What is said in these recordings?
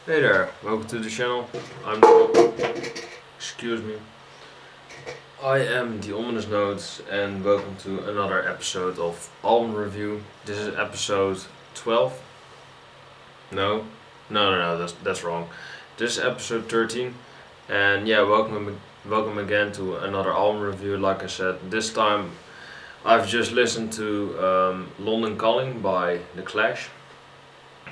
Hey there, welcome to the channel. I'm excuse me. I am the Ominous Notes and welcome to another episode of album review. This is episode 12. No, that's wrong. This is episode 13 and yeah, welcome again to another album review. Like I said, this time I've just listened to London Calling by The Clash.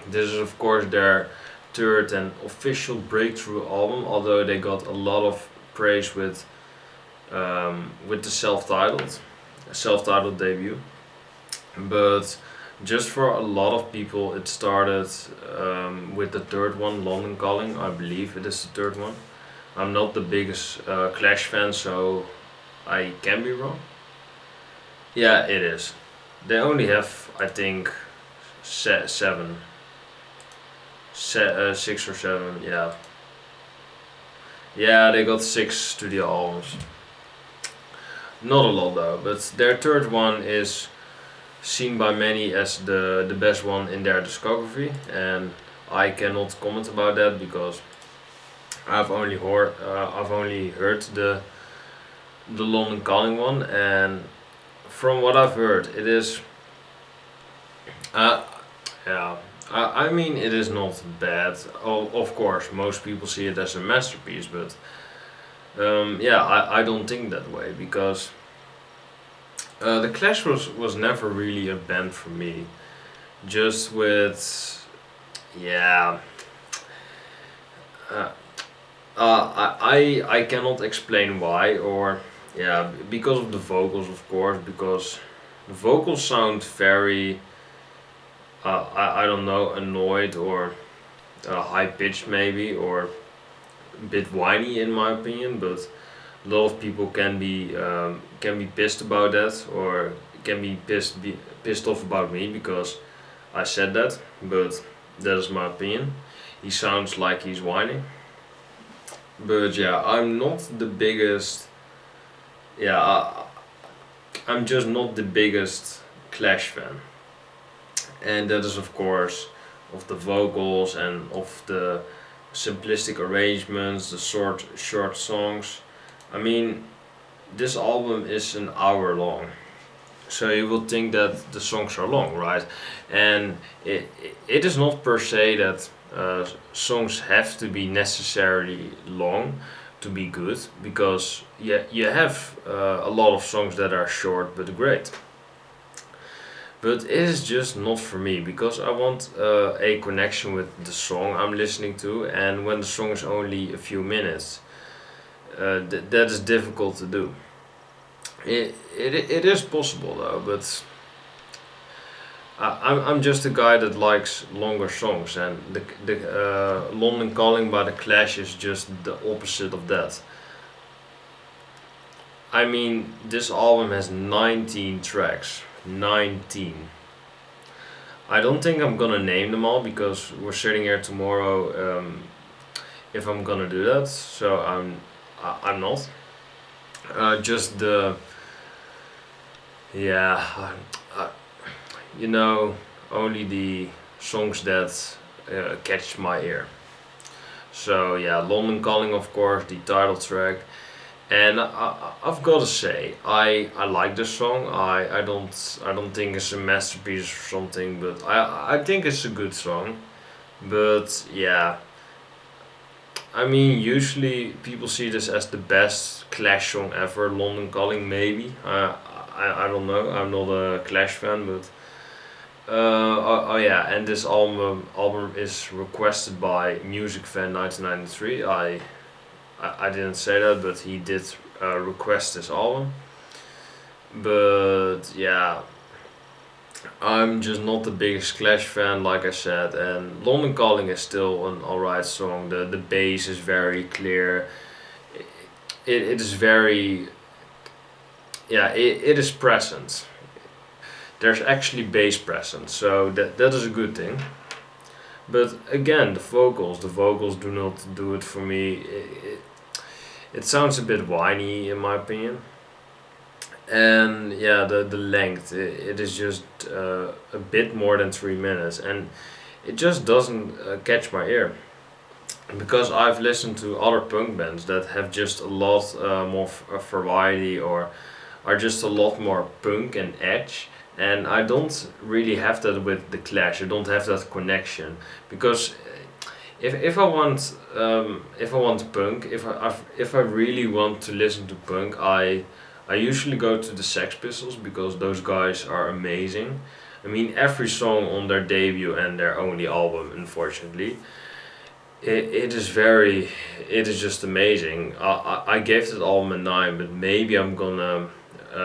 This is of course their third and official breakthrough album, although they got a lot of praise with the self-titled debut. But just for a lot of people, it started with the third one, London Calling. I believe it is the third one. I'm not the biggest Clash fan, so I can be wrong. Yeah, it is. They only have, I think, seven, 6 or 7. Yeah, yeah, they got 6 studio albums. Not a lot though, but their third one is seen by many as the best one in their discography, and I cannot comment about that because I've only heard the London Calling one, and from what I've heard, it is uh, yeah. I mean, it is not bad. Of course, most people see it as a masterpiece, but yeah, I don't think that way because the Clash was never really a band for me. Just with, yeah, uh, I cannot explain why, or yeah, because of the vocals, of course, because the vocals sound very, I don't know, annoyed or high pitched maybe, or a bit whiny in my opinion, but a lot of people can be pissed about that, or can be pissed off about me because I said that, but that is my opinion. He sounds like he's whining, but yeah, I'm not the biggest. Yeah, I'm just not the biggest Clash fan, and that is of course of the vocals and of the simplistic arrangements, the short songs. I mean, this album is an hour long, so you will think that the songs are long, right? And it is not per se that songs have to be necessarily long to be good, because yeah, you have a lot of songs that are short but great. But it is just not for me because I want a connection with the song I'm listening to, and when the song is only a few minutes, that is difficult to do. It is possible though, but I'm just a guy that likes longer songs, and the London Calling by The Clash is just the opposite of that. I mean, this album has 19 tracks. 19. I don't think I'm gonna name them all because we're sitting here tomorrow. If I'm gonna do that, so I'm not. Just the yeah, you know, only the songs that catch my ear. So yeah, London Calling, of course, the title track. And I've got to say, I like this song. I don't think it's a masterpiece or something, but I think it's a good song. But yeah, I mean, usually people see this as the best Clash song ever. London Calling, maybe. I don't know. I'm not a Clash fan, but oh yeah, and this album is requested by Music Fan 1993. I didn't say that, but he did request this album. But yeah, I'm just not the biggest Clash fan, like I said. And London Calling is still an alright song. The bass is very clear. It is very, yeah, it is present. There's actually bass present, so that is a good thing. But again, the vocals do not do it for me. It sounds a bit whiny in my opinion, and yeah, the length, it is just a bit more than 3 minutes, and it just doesn't catch my ear. because I've listened to other punk bands that have just a lot more variety, or are just a lot more punk and edge, and I don't really have that with the Clash. I don't have that connection because if I want punk, if I really want to listen to punk, I usually go to the Sex Pistols because those guys are amazing. I mean, every song on their debut and their only album, unfortunately, it is very, it is just amazing. I gave that album a 9, but maybe I'm gonna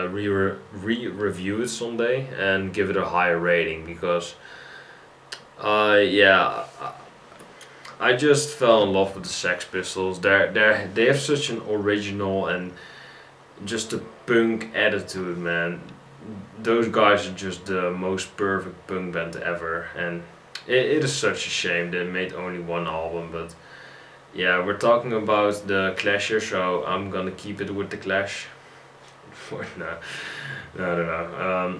review it someday and give it a higher rating because yeah, I just fell in love with the Sex Pistols. They have such an original and just a punk attitude, man. Those guys are just the most perfect punk band ever, and it is such a shame they made only one album. But yeah, we're talking about the Clash here, so I'm gonna keep it with the Clash. No, no.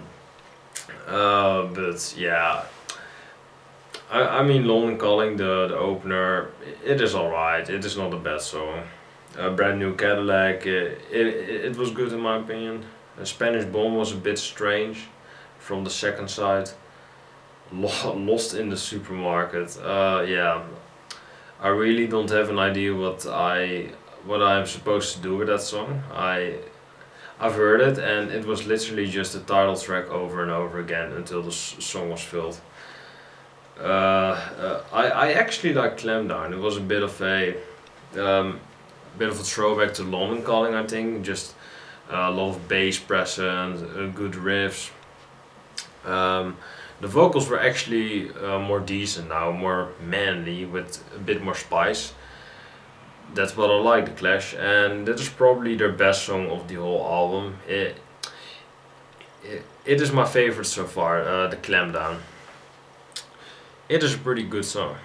But yeah, I mean, London Calling, the opener, it is alright. It is not a bad song. Brand New Cadillac, it was good in my opinion. Spanish Bomb was a bit strange from the second side. Lost in the Supermarket. Yeah, I really don't have an idea what I'm supposed to do with that song. I've heard it and it was literally just a title track over and over again until the song was filled. I actually like Clampdown. It was a bit of a throwback to London Calling, I think. Just a lot of bass presence, good riffs. The vocals were actually more decent now, more manly with a bit more spice. That's what I like, the Clash, and that is probably their best song of the whole album. It is my favorite so far, the Clampdown. It is a pretty good song.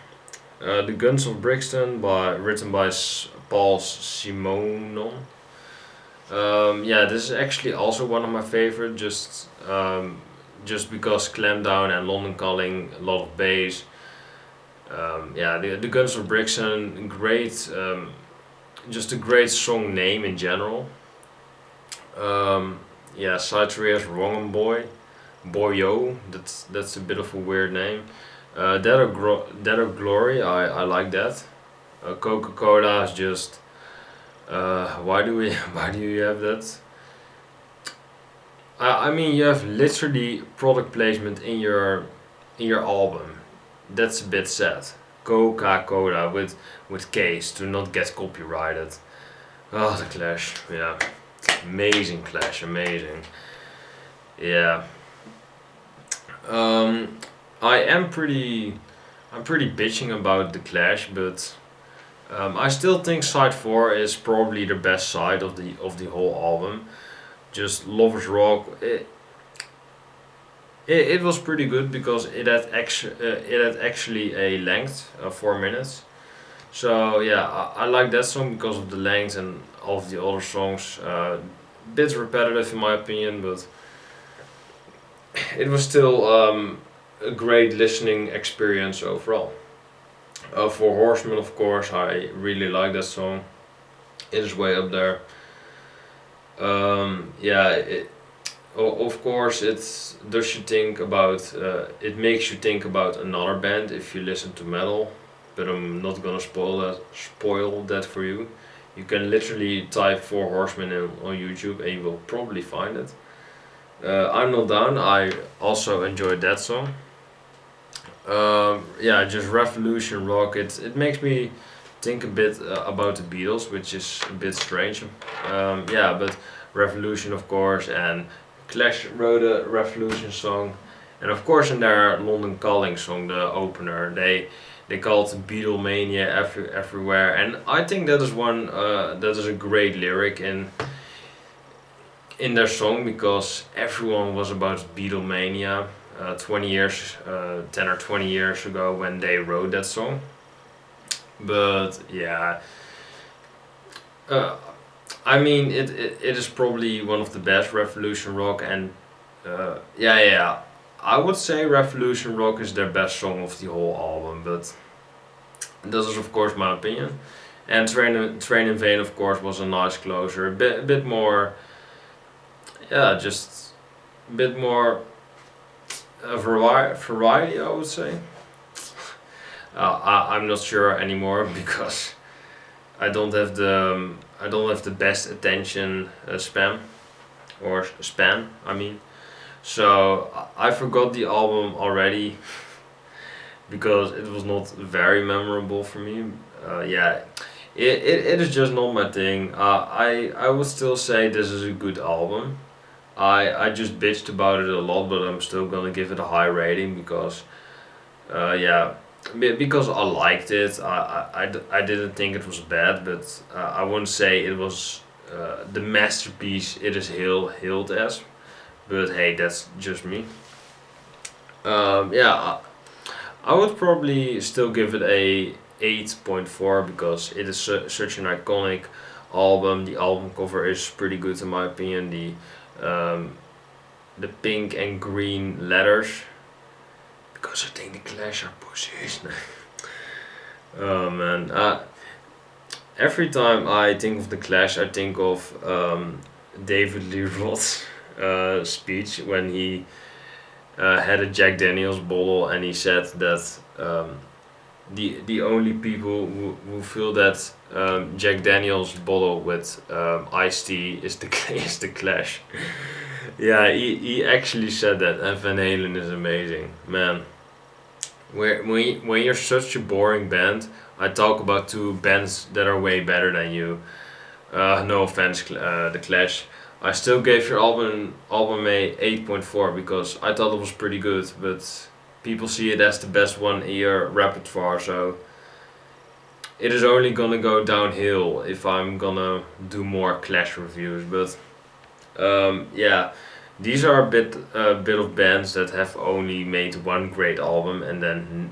The Guns of Brixton, written by Paul Simonon. Yeah, this is actually also one of my favorite. Just because Clampdown and London Calling, a lot of bass. Yeah, the Guns of Brixton, great. Just a great song name in general. Yeah, side 3 has Wrong Boy, Boyo. That's a bit of a weird name. Dead of Glory, I like that. Coca Cola is just. Why do we? Why do you have that? I mean, you have literally product placement in your album. That's a bit sad. Coca Cola with case to not get copyrighted. Oh, the Clash, yeah, amazing Clash, amazing. Yeah. Um, I'm pretty bitching about the Clash, but I still think side 4 is probably the best side of the whole album. Just Lovers Rock. It was pretty good because it had actually a length of 4 minutes. So yeah, I like that song because of the length, and all of the other songs. Bit repetitive in my opinion, but it was still a great listening experience overall. For Horsemen, of course, I really like that song. It is way up there. Yeah, of course, it makes you think about another band if you listen to metal, but I'm not gonna spoil that for you. You can literally type Four Horsemen on YouTube and you will probably find it. I'm Not Down, I also enjoyed that song. Yeah, just Revolution Rock. It makes me think a bit about the Beatles, which is a bit strange. Yeah, but Revolution, of course, and Clash wrote a Revolution song, and of course in their London Calling song, the opener, they called Beatlemania everywhere, and I think that is that is a great lyric in their song because everyone was about Beatlemania 10 or 20 years ago when they wrote that song. But yeah, uh, I mean it is probably one of the best Revolution Rock, and yeah, I would say Revolution Rock is their best song of the whole album, but This is of course my opinion. And Train in Vain of course was a nice closer, a bit more, yeah, just a bit more variety I would say. I'm not sure anymore because I don't have the best attention span. I mean, so I forgot the album already because it was not very memorable for me. Yeah, it is just not my thing. I would still say this is a good album. I just bitched about it a lot, but I'm still gonna give it a high rating because yeah, because I liked it. I didn't think it was bad, but I wouldn't say it was the masterpiece it is hailed as. But hey, that's just me. Yeah, I would probably still give it a 8.4 because it is such an iconic album. The album cover is pretty good in my opinion. The pink and green letters, because I think the Clash are pussies. Oh man, every time I think of the Clash, I think of David Lee Roth's speech when he had a Jack Daniels bottle and he said that the only people who fill that Jack Daniels bottle with iced tea is the is the Clash. Yeah, he actually said that, and Van Halen is amazing, man. When you're such a boring band, I talk about two bands that are way better than you. No offense, the Clash. I still gave your album a 8.4 because I thought it was pretty good, but people see it as the best one in your repertoire, so it is only gonna go downhill if I'm gonna do more Clash reviews. But yeah, these are a bit of bands that have only made one great album and then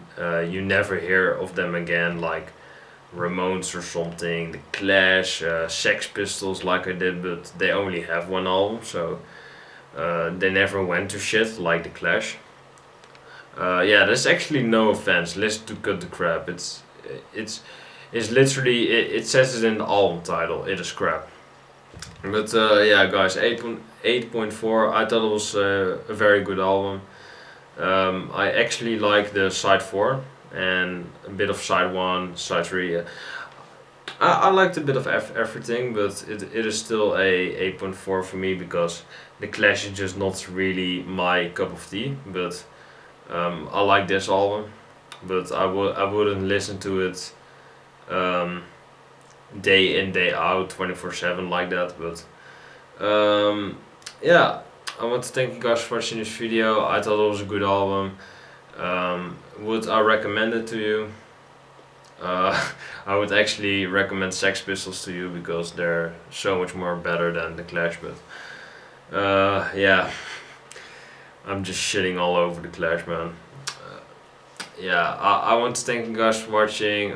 you never hear of them again, like Ramones or something, The Clash, Sex Pistols, like I did, but they only have one album, so they never went to shit like The Clash. Yeah, there's actually no offense. Listen to Cut the Crap. It's it's literally it says it in the album title. It is crap. But yeah, guys, 8.4. I thought it was a very good album. I actually like the side 4 and a bit of side 1, side 3. I liked a bit of everything, but it is still a 8.4 for me because the Clash is just not really my cup of tea. But I like this album, but I wouldn't listen to it day in day out 24/7 like that. But yeah, I want to thank you guys for watching this video. I thought it was a good album. Would I recommend it to you? I would actually recommend Sex Pistols to you because they're so much more better than the Clash. But yeah, I'm just shitting all over the Clash, man. Yeah, I want to thank you guys for watching.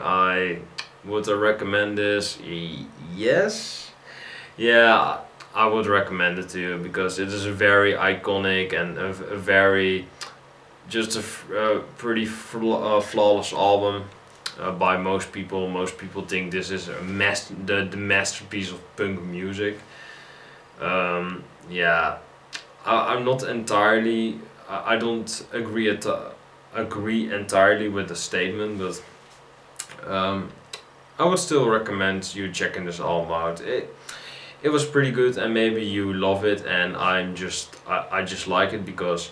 Would I recommend this? Yes. Yeah, I would recommend it to you because it is a very iconic and a very just a pretty flawless album by most people. Most people think this is the masterpiece of punk music. Yeah, I'm not entirely. I don't agree entirely with the statement, but I would still recommend you checking this album out. It was pretty good, and maybe you love it, and I just like it because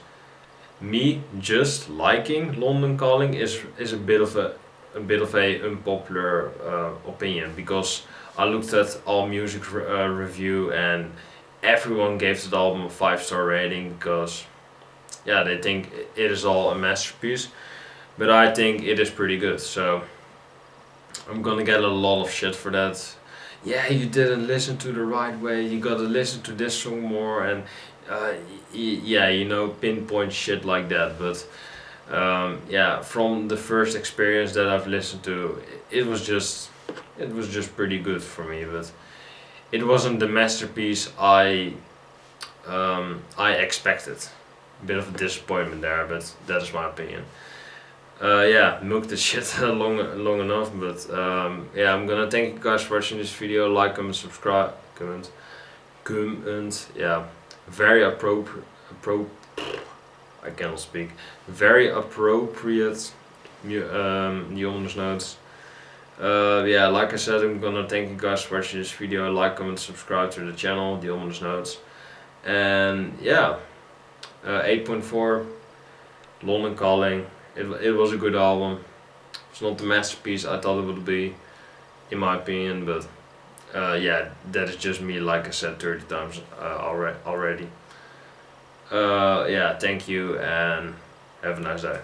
me just liking London Calling is a bit of a unpopular opinion because I looked at AllMusic review and everyone gave the album a 5-star rating because yeah, they think it is all a masterpiece, but I think it is pretty good. So I'm gonna get a lot of shit for that. Yeah, you didn't listen to the right way. You gotta listen to this song more, and yeah, you know, pinpoint shit like that. But yeah, from the first experience that I've listened to, it was just pretty good for me. But it wasn't the masterpiece I expected. A bit of a disappointment there, but that is my opinion. Yeah, milk the shit long enough, but yeah, I'm gonna thank you guys for watching this video. Like, comment, subscribe, comment, yeah, very I cannot speak. Very appropriate die ondersnotes. Yeah, like I said, I'm gonna thank you guys for watching this video. Like, comment, subscribe to the channel, die ondersnotes. And yeah, 8.4, London Calling. It was a good album. It's not the masterpiece I thought it would be, in my opinion, but yeah, that is just me, like I said 30 times already. Yeah, thank you and have a nice day.